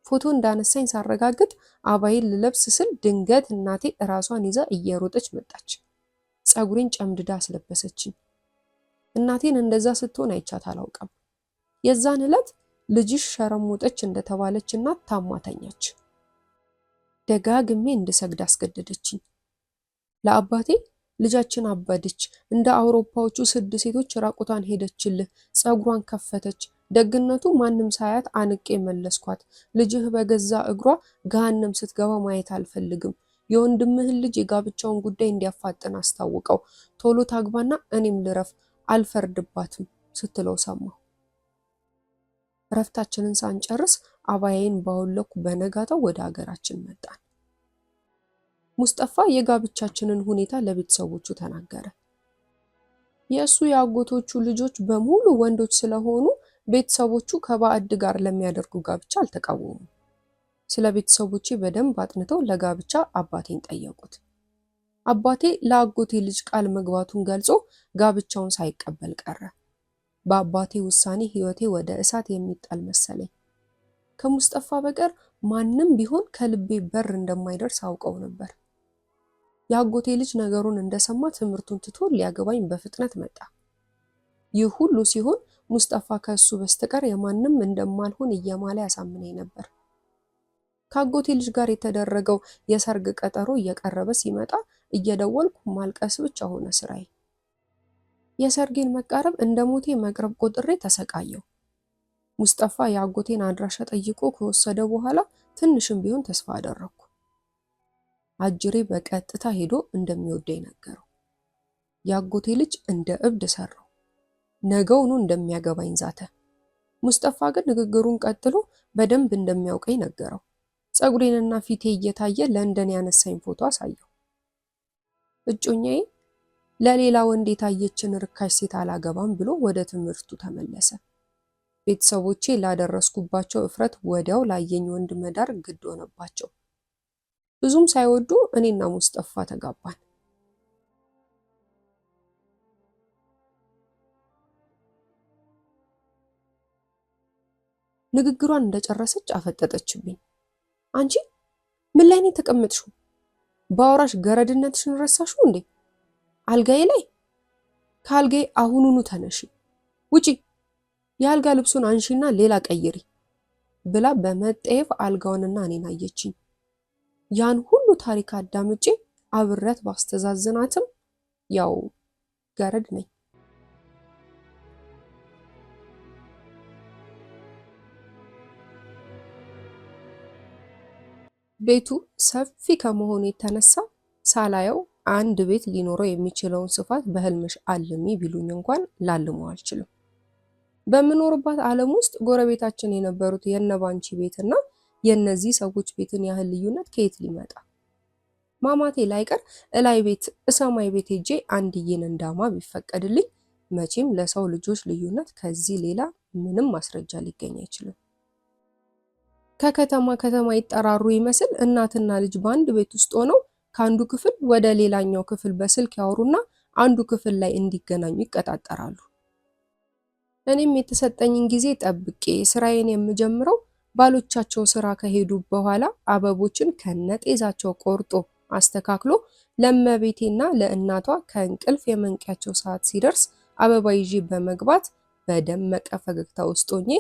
ፎቶ እንዳነሳኝ ሳረጋግጥ አባይን ልለብስ ስል ድንገት እናቴ እራሷን ይዛ እየሮጠች መጣች። ፀጉሬን ጨምድዳ አስለበሰችኝ። እናቴን እንደዛ ስትሆን አይቻት አላውቅም። የዛን ዕለት ልጅሽ ሸረሞጠች እንደተባለች እናት ታማተኛች። ደጋግሜ እንድሰግድ አስገደደችኝ። ለአባቴ ልጃችን አበደች፣ እንደ አውሮፓዎቹ 6 ሴቶች ራቁቷን ሄደችልህ፣ ፀጉሯን ከፈተች። ደግነቱ ማንም ሳያት አንቄ መለስኳት። ልጅህ በገዛ እግሯ ገሃነም ስትገባ ማየት አልፈልግም። የወንድምህን ልጅ የጋብቻውን ጉዳይ እንዲያፋጥን አስታውቀው፣ ቶሎ ታግባና እኔም ልረፍ፣ አልፈርድባትም ስትለው ሰማሁ። እረፍታችንን ሳንጨርስ አባያዬን ባወለኩ በነጋታው ወደ ሀገራችን መጣን። ሙስጠፋ የጋብቻችንን ሁኔታ ለቤተሰቦቹ ተናገረ። የእሱ የአጎቶቹ ልጆች በሙሉ ወንዶች ስለሆኑ ቤተሰቦቹ ከባዕድ ጋር ለሚያደርጉ ጋብቻ አልተቃወሙም። ስለ ቤተሰቦቼ በደንብ አጥንተው ለጋብቻ አባቴን ጠየቁት። አባቴ ለአጎቴ ልጅ ቃል መግባቱን ገልጾ ጋብቻውን ሳይቀበል ቀረ። በአባቴ ውሳኔ ህይወቴ ወደ እሳት የሚጣል መሰለኝ። ከሙስጠፋ በቀር ማንም ቢሆን ከልቤ በር እንደማይደርስ አውቀው ነበር። የአጎቴ ልጅ ነገሩን እንደሰማ ትምህርቱን ትቶ ሊያገባኝ በፍጥነት መጣ። ይህ ሁሉ ሲሆን ሙስጠፋ ከእሱ በስተቀር የማንም እንደማልሆን እየማለ ያሳምነኝ ነበር። ከአጎቴ ልጅ ጋር የተደረገው የሰርግ ቀጠሮ እየቀረበ ሲመጣ እየደወልኩ ማልቀስ ብቻ ሆነ ስራዬ። የሰርጌን መቃረብ እንደ ሞቴ መቅረብ ቆጥሬ ተሰቃየው። ሙስጠፋ የአጎቴን አድራሻ ጠይቆ ከወሰደ በኋላ ትንሽም ቢሆን ተስፋ አደረኩ። አጅሬ በቀጥታ ሄዶ እንደሚወደኝ ነገረው። የአጎቴ ልጅ እንደ እብድ ሰራው። ነገውኑ እንደሚያገባኝ ዛተ። ሙስጠፋ ግን ንግግሩን ቀጥሎ በደንብ እንደሚያውቀኝ ነገረው። ፀጉሬንና ፊቴ እየታየ ለንደን ያነሳኝ ፎቶ አሳየው። እጮኛዬ ለሌላ ወንድ የታየችን ርካሽ ሴት አላገባም ብሎ ወደ ትምህርቱ ተመለሰ። ቤተሰቦቼ ላደረስኩባቸው እፍረት ወዲያው ላየኝ ወንድ መዳር ግድ ሆነባቸው። ብዙም ሳይወዱ እኔና ሙስጠፋ ተጋባን። ንግግሯን እንደጨረሰች አፈጠጠችብኝ። አንቺ ምን ላይ ነው የተቀመጥሽው? ባወራሽ ገረድነትሽን ረሳሽው እንዴ? አልጋዬ ላይ ከአልጋዬ አሁኑኑ ተነሺ፣ ውጪ፣ የአልጋ ልብሱን አንሺና ሌላ ቀይሪ ብላ በመጠየፍ አልጋውንና እኔን አየችኝ። ያን ሁሉ ታሪክ አዳምጬ አብረት ባስተዛዝናትም ያው ገረድ ነኝ። ቤቱ ሰፊ ከመሆኑ የተነሳ ሳላየው አንድ ቤት ሊኖረው የሚችለውን ስፋት በህልምሽ አልሚ ቢሉኝ እንኳን ላልመው አልችልም። በምኖርባት ዓለም ውስጥ ጎረቤታችን የነበሩት የነባንቺ ቤትና የእነዚህ ሰዎች ቤትን ያህል ልዩነት ከየት ሊመጣ? ማማቴ ላይቀር እላይ ቤት እሰማይ ቤት ሄጄ አንድዬን እንዳማ ቢፈቀድልኝ መቼም ለሰው ልጆች ልዩነት ከዚህ ሌላ ምንም ማስረጃ ሊገኝ አይችልም። ከከተማ ከተማ ይጠራሩ ይመስል እናትና ልጅ በአንድ ቤት ውስጥ ሆነው ከአንዱ ክፍል ወደ ሌላኛው ክፍል በስልክ ያወሩና አንዱ ክፍል ላይ እንዲገናኙ ይቀጣጠራሉ። እኔም የተሰጠኝን ጊዜ ጠብቄ ስራዬን የምጀምረው ባሎቻቸው ስራ ከሄዱ በኋላ አበቦችን ከነጤዛቸው ቆርጦ አስተካክሎ ለእመቤቴና ለእናቷ ከእንቅልፍ የመንቂያቸው ሰዓት ሲደርስ አበባ ይዤ በመግባት በደመቀ ፈገግታ ውስጥ ሆኜ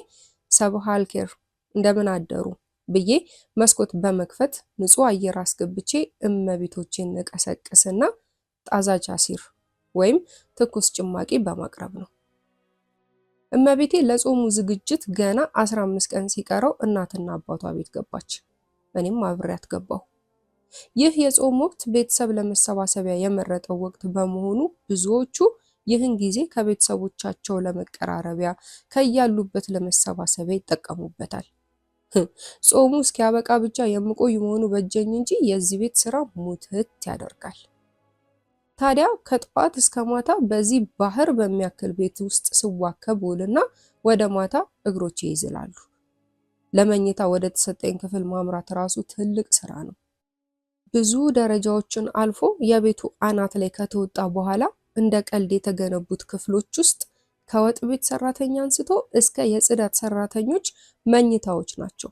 ሰብሃ አልኬር እንደምን አደሩ ብዬ መስኮት በመክፈት ንጹህ አየር አስገብቼ እመቤቶቼን እቀሰቅስና ጣዛጅ አሲር ወይም ትኩስ ጭማቂ በማቅረብ ነው። እመቤቴ ለጾሙ ዝግጅት ገና 15 ቀን ሲቀረው እናትና አባቷ ቤት ገባች። እኔም አብሬያት ገባሁ። ይህ የጾም ወቅት ቤተሰብ ለመሰባሰቢያ የመረጠው ወቅት በመሆኑ ብዙዎቹ ይህን ጊዜ ከቤተሰቦቻቸው ለመቀራረቢያ ከያሉበት ለመሰባሰቢያ ይጠቀሙበታል። ጾሙ እስኪያበቃ ብቻ የምቆይ መሆኑ በጀኝ እንጂ የዚህ ቤት ስራ ሙትት ያደርጋል። ታዲያ ከጠዋት እስከ ማታ በዚህ ባህር በሚያክል ቤት ውስጥ ስዋከብ ውልና ወደ ማታ እግሮቼ ይዝላሉ። ለመኝታ ወደ ተሰጠኝ ክፍል ማምራት ራሱ ትልቅ ስራ ነው። ብዙ ደረጃዎችን አልፎ የቤቱ አናት ላይ ከተወጣ በኋላ እንደ ቀልድ የተገነቡት ክፍሎች ውስጥ ከወጥ ቤት ሰራተኛ አንስቶ እስከ የጽዳት ሰራተኞች መኝታዎች ናቸው።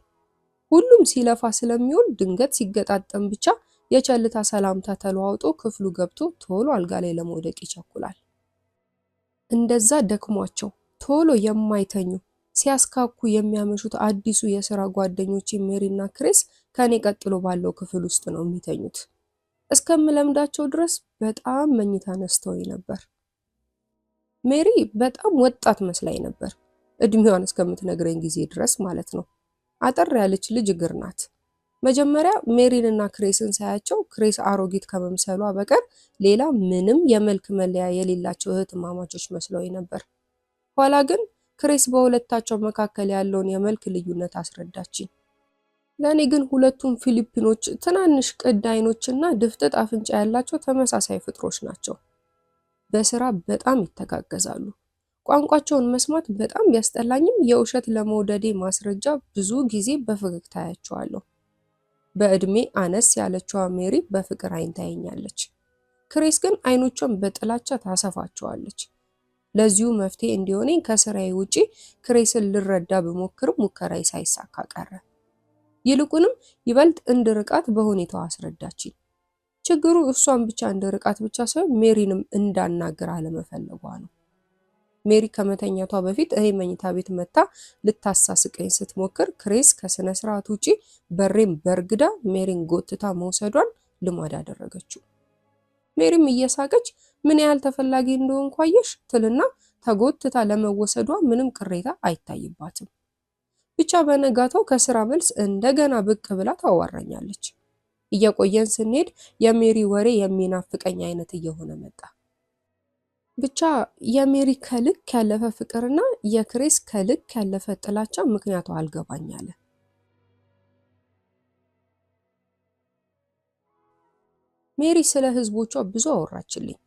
ሁሉም ሲለፋ ስለሚውል ድንገት ሲገጣጠም ብቻ የቸልታ ሰላምታ ተለዋውጦ ክፍሉ ገብቶ ቶሎ አልጋ ላይ ለመውደቅ ይቸኩላል። እንደዛ ደክሟቸው ቶሎ የማይተኙ ሲያስካኩ የሚያመሹት አዲሱ የሥራ ጓደኞቼ ሜሪና ክሪስ ከኔ ቀጥሎ ባለው ክፍል ውስጥ ነው የሚተኙት። እስከምለምዳቸው ድረስ በጣም መኝታ ነስተውኝ ነበር። ሜሪ በጣም ወጣት መስላኝ ነበር፣ እድሜዋን እስከምትነግረኝ ጊዜ ድረስ ማለት ነው። አጠር ያለች ልጅ እግር ናት። መጀመሪያ ሜሪንና ክሬስን ሳያቸው ክሬስ አሮጊት ከመምሰሏ በቀር ሌላ ምንም የመልክ መለያ የሌላቸው እህትማማቾች መስለውኝ ነበር። ኋላ ግን ክሬስ በሁለታቸው መካከል ያለውን የመልክ ልዩነት አስረዳችኝ። ለእኔ ግን ሁለቱም ፊሊፒኖች ትናንሽ ቅድ አይኖችና ድፍጥጥ አፍንጫ ያላቸው ተመሳሳይ ፍጥሮች ናቸው። በስራ በጣም ይተጋገዛሉ። ቋንቋቸውን መስማት በጣም ቢያስጠላኝም የውሸት ለመውደዴ ማስረጃ ብዙ ጊዜ በፈገግታ አያቸዋለሁ። በእድሜ አነስ ያለችዋ ሜሪ በፍቅር አይን ታየኛለች። ክሬስ ግን አይኖቿን በጥላቻ ታሰፋቸዋለች። ለዚሁ መፍትሄ እንዲሆነኝ ከስራዬ ውጪ ክሬስን ልረዳ ብሞክርም ሙከራዬ ሳይሳካ ቀረ። ይልቁንም ይበልጥ እንድርቃት በሁኔታው አስረዳችኝ። ችግሩ እሷን ብቻ እንድርቃት ብቻ ሳይሆን ሜሪንም እንዳናገር አለመፈለጓ ነው። ሜሪ ከመተኛቷ በፊት እኔ መኝታ ቤት መታ ልታሳስቀኝ ስትሞክር ክሬስ ከስነ ስርዓት ውጪ በሬም በርግዳ ሜሪን ጎትታ መውሰዷን ልማድ አደረገችው። ሜሪም እየሳቀች ምን ያህል ተፈላጊ እንደሆንኩ አየሽ ትልና ተጎትታ ለመወሰዷ ምንም ቅሬታ አይታይባትም። ብቻ በነጋታው ከስራ መልስ እንደገና ብቅ ብላ ታዋራኛለች። እየቆየን ስንሄድ የሜሪ ወሬ የሚናፍቀኝ አይነት እየሆነ መጣ። ብቻ የሜሪ ከልክ ያለፈ ፍቅርና የክሬስ ከልክ ያለፈ ጥላቻ ምክንያቱ አልገባኝ አለ። ሜሪ ስለ ህዝቦቿ ብዙ አወራችልኝ።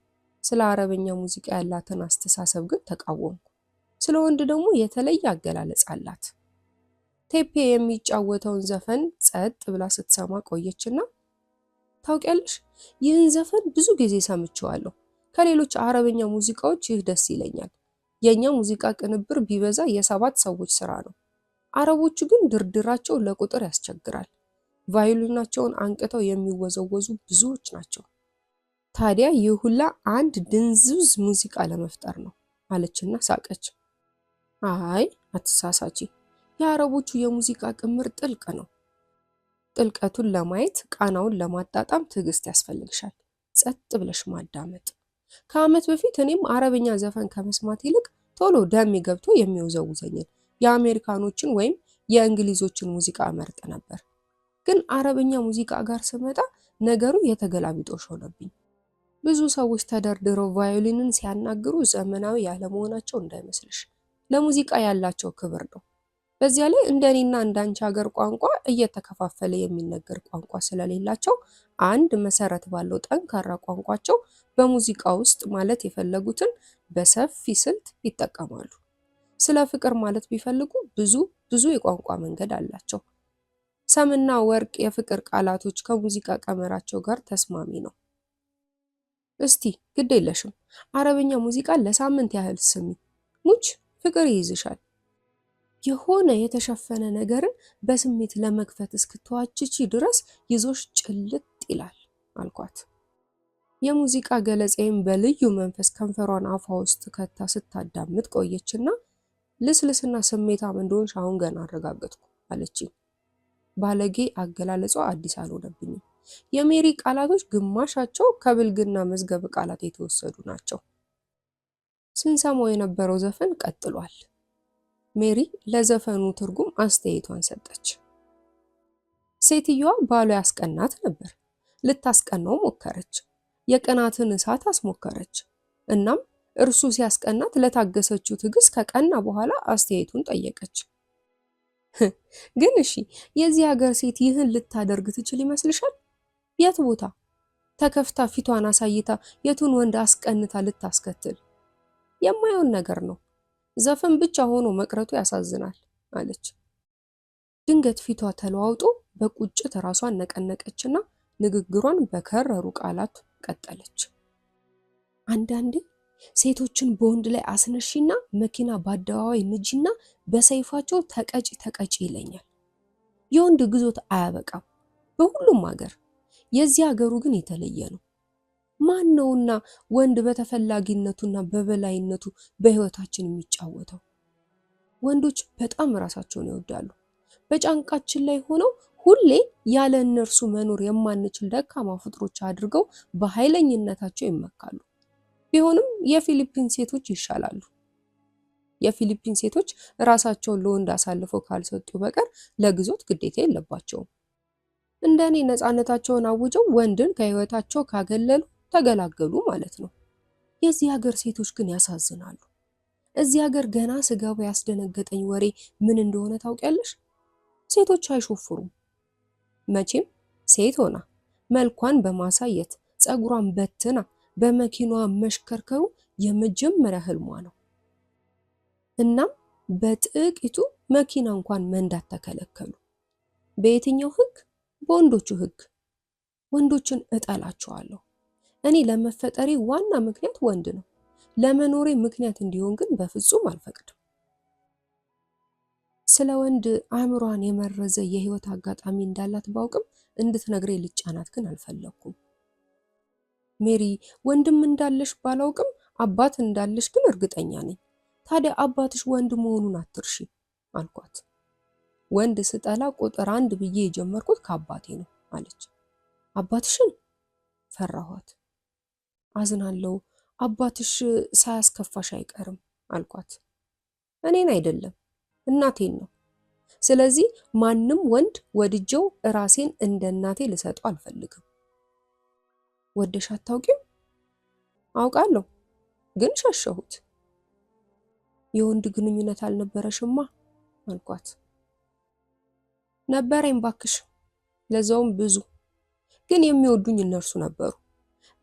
ስለ አረበኛ ሙዚቃ ያላትን አስተሳሰብ ግን ተቃወምኩ። ስለ ወንድ ደግሞ የተለየ አገላለጽ አላት። ቴፔ የሚጫወተውን ዘፈን ጸጥ ብላ ስትሰማ ቆየችና ታውቂያለሽ፣ ይህን ዘፈን ብዙ ጊዜ ሰምቼዋለሁ። ከሌሎች አረበኛ ሙዚቃዎች ይህ ደስ ይለኛል። የኛ ሙዚቃ ቅንብር ቢበዛ የ7 ሰዎች ስራ ነው። አረቦቹ ግን ድርድራቸው ለቁጥር ያስቸግራል። ቫዮሊናቸውን አንቅተው የሚወዘወዙ ብዙዎች ናቸው። ታዲያ ይህ ሁላ አንድ ድንዙዝ ሙዚቃ ለመፍጠር ነው አለችና ሳቀች። አይ አትሳሳቺ፣ የአረቦቹ የሙዚቃ ቅምር ጥልቅ ነው። ጥልቀቱን ለማየት ቃናውን ለማጣጣም ትዕግስት ያስፈልግሻል። ጸጥ ብለሽ ማዳመጥ። ከዓመት በፊት እኔም አረበኛ ዘፈን ከመስማት ይልቅ ቶሎ ደሜ ገብቶ የሚወዘውዘኝን የአሜሪካኖችን ወይም የእንግሊዞችን ሙዚቃ መርጥ ነበር። ግን አረበኛ ሙዚቃ ጋር ስመጣ ነገሩ የተገላቢጦሽ ሆነብኝ። ብዙ ሰዎች ተደርድረው ቫዮሊንን ሲያናግሩ ዘመናዊ ያለመሆናቸው እንዳይመስልሽ፣ ለሙዚቃ ያላቸው ክብር ነው። በዚያ ላይ እንደኔና እንዳንቺ ሀገር ቋንቋ እየተከፋፈለ የሚነገር ቋንቋ ስለሌላቸው አንድ መሰረት ባለው ጠንካራ ቋንቋቸው በሙዚቃ ውስጥ ማለት የፈለጉትን በሰፊ ስልት ይጠቀማሉ። ስለ ፍቅር ማለት ቢፈልጉ ብዙ የቋንቋ መንገድ አላቸው። ሰምና ወርቅ የፍቅር ቃላቶች ከሙዚቃ ቀመራቸው ጋር ተስማሚ ነው። እስቲ ግድ የለሽም አረበኛ ሙዚቃ ለሳምንት ያህል ስሚ፣ ሙች ፍቅር ይይዝሻል። የሆነ የተሸፈነ ነገርን በስሜት ለመክፈት እስክትዋችቺ ድረስ ይዞሽ ጭልጥ ይላል አልኳት። የሙዚቃ ገለጻዬን በልዩ መንፈስ ከንፈሯን አፏ ውስጥ ከታ ስታዳምጥ ቆየችና ልስልስና ስሜታም እንደሆንሽ አሁን ገና አረጋገጥኩ አለችኝ። ባለጌ አገላለጿ አዲስ አልሆነብኝም። የሜሪ ቃላቶች ግማሻቸው ከብልግና መዝገብ ቃላት የተወሰዱ ናቸው። ስንሰማው የነበረው ዘፈን ቀጥሏል። ሜሪ ለዘፈኑ ትርጉም አስተያየቷን ሰጠች። ሴትዮዋ ባሏ ያስቀናት ነበር። ልታስቀናው ሞከረች። የቅናትን እሳት አስሞከረች። እናም እርሱ ሲያስቀናት ለታገሰችው ትዕግስት ከቀና በኋላ አስተያየቱን ጠየቀች። ግን እሺ የዚህ ሀገር ሴት ይህን ልታደርግ ትችል ይመስልሻል? የት ቦታ ተከፍታ ፊቷን አሳይታ የቱን ወንድ አስቀንታ ልታስከትል? የማይሆን ነገር ነው። ዘፈን ብቻ ሆኖ መቅረቱ ያሳዝናል አለች። ድንገት ፊቷ ተለዋውጦ በቁጭት ራሷን ነቀነቀችና ንግግሯን በከረሩ ቃላት ቀጠለች። አንዳንዴ ሴቶችን በወንድ ላይ አስነሺና መኪና በአደባባይ ንጂና በሰይፋቸው ተቀጪ ይለኛል። የወንድ ግዞት አያበቃም በሁሉም ሀገር፣ የዚህ ሀገሩ ግን የተለየ ነው። ማን ነውና ወንድ በተፈላጊነቱና በበላይነቱ በህይወታችን የሚጫወተው? ወንዶች በጣም ራሳቸውን ይወዳሉ። በጫንቃችን ላይ ሆነው ሁሌ ያለ እነርሱ መኖር የማንችል ደካማ ፍጥሮች አድርገው በኃይለኝነታቸው ይመካሉ። ቢሆንም የፊሊፒን ሴቶች ይሻላሉ። የፊሊፒን ሴቶች ራሳቸውን ለወንድ አሳልፈው ካልሰጡ በቀር ለግዞት ግዴታ የለባቸውም። እንደኔ ነፃነታቸውን አውጀው ወንድን ከህይወታቸው ካገለሉ ተገላገሉ ማለት ነው። የዚህ ሀገር ሴቶች ግን ያሳዝናሉ። እዚህ ሀገር ገና ስገባ ያስደነገጠኝ ወሬ ምን እንደሆነ ታውቂያለሽ? ሴቶች አይሾፍሩም። መቼም ሴት ሆና መልኳን በማሳየት ፀጉሯን በትና በመኪናዋ መሽከርከሩ የመጀመሪያ ህልሟ ነው። እናም በጥቂቱ መኪና እንኳን መንዳት ተከለከሉ። በየትኛው ህግ? በወንዶቹ ህግ። ወንዶችን እጠላቸዋለሁ። እኔ ለመፈጠሬ ዋና ምክንያት ወንድ ነው። ለመኖሬ ምክንያት እንዲሆን ግን በፍጹም አልፈቅድም። ስለ ወንድ አእምሯን የመረዘ የህይወት አጋጣሚ እንዳላት ባውቅም እንድትነግሬ ልጫናት ግን አልፈለኩም። ሜሪ ወንድም እንዳለሽ ባላውቅም አባት እንዳለሽ ግን እርግጠኛ ነኝ። ታዲያ አባትሽ ወንድ መሆኑን አትርሺ አልኳት። ወንድ ስጠላ ቁጥር 1 ብዬ የጀመርኩት ከአባቴ ነው አለች። አባትሽን? ፈራኋት። አዝናለሁ፣ አባትሽ ሳያስከፋሽ አይቀርም አልኳት። እኔን አይደለም እናቴን ነው። ስለዚህ ማንም ወንድ ወድጀው ራሴን እንደ እናቴ ልሰጠው አልፈልግም። ወደሽ አታውቂም? አውቃለሁ፣ ግን ሸሸሁት። የወንድ ግንኙነት አልነበረሽማ አልኳት። ነበረኝ ባክሽ፣ ለዛውም ብዙ። ግን የሚወዱኝ እነርሱ ነበሩ።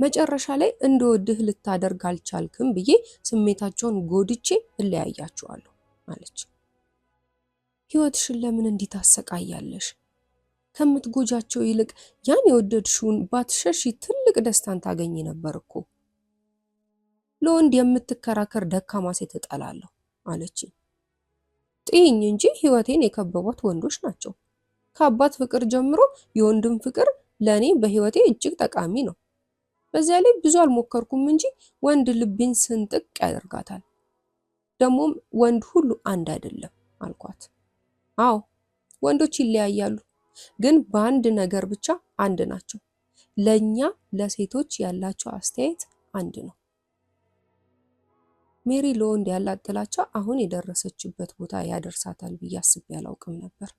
መጨረሻ ላይ እንደወድህ ልታደርግ አልቻልክም ብዬ ስሜታቸውን ጎድቼ እለያያቸዋለሁ አለች። ህይወትሽን ለምን እንዲህ ታሰቃያለሽ? ከምትጎጃቸው ይልቅ ያን የወደድሽውን ባትሸሺ ትልቅ ደስታን ታገኝ ነበር እኮ። ለወንድ የምትከራከር ደካማ ሴት እጠላለሁ አለች። ጥይኝ እንጂ ህይወቴን የከበቧት ወንዶች ናቸው። ከአባት ፍቅር ጀምሮ የወንድም ፍቅር ለኔ በህይወቴ እጅግ ጠቃሚ ነው። በዚያ ላይ ብዙ አልሞከርኩም እንጂ ወንድ ልቤን ስንጥቅ ያደርጋታል። ደግሞም ወንድ ሁሉ አንድ አይደለም አልኳት። አዎ ወንዶች ይለያያሉ፣ ግን በአንድ ነገር ብቻ አንድ ናቸው። ለኛ ለሴቶች ያላቸው አስተያየት አንድ ነው። ሜሪ ለወንድ ያላት ጥላቻ አሁን የደረሰችበት ቦታ ያደርሳታል ብዬ አስቤ አላውቅም ነበር።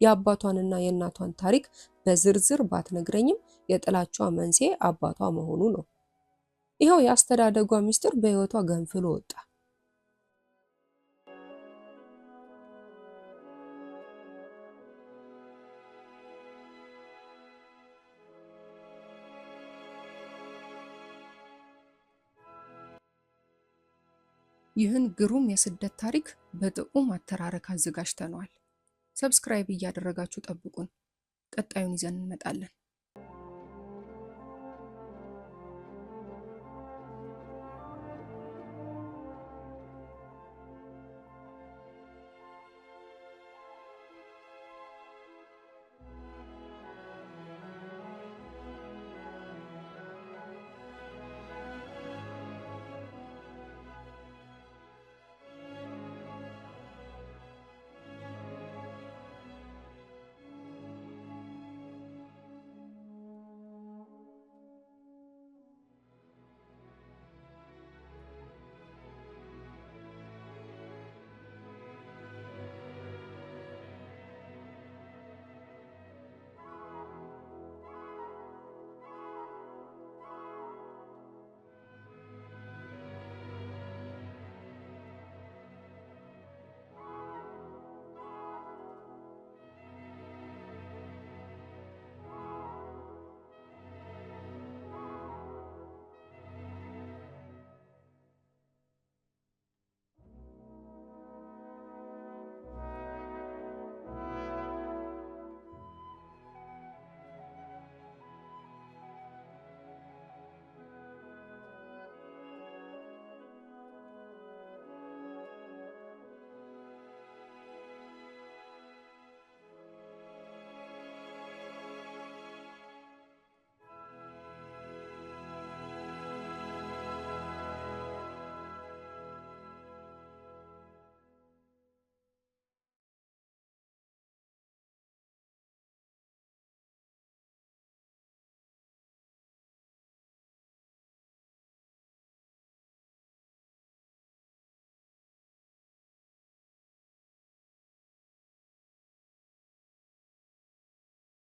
የአባቷንና የእናቷን ታሪክ በዝርዝር ባትነግረኝም የጥላቻዋ መንስኤ አባቷ መሆኑ ነው። ይኸው የአስተዳደጓ ሚስጥር በህይወቷ ገንፍሎ ወጣ። ይህን ግሩም የስደት ታሪክ በጥዑም አተራረክ አዘጋጅተነዋል። ሰብስክራይብ እያደረጋችሁ ጠብቁን። ቀጣዩን ይዘን እንመጣለን።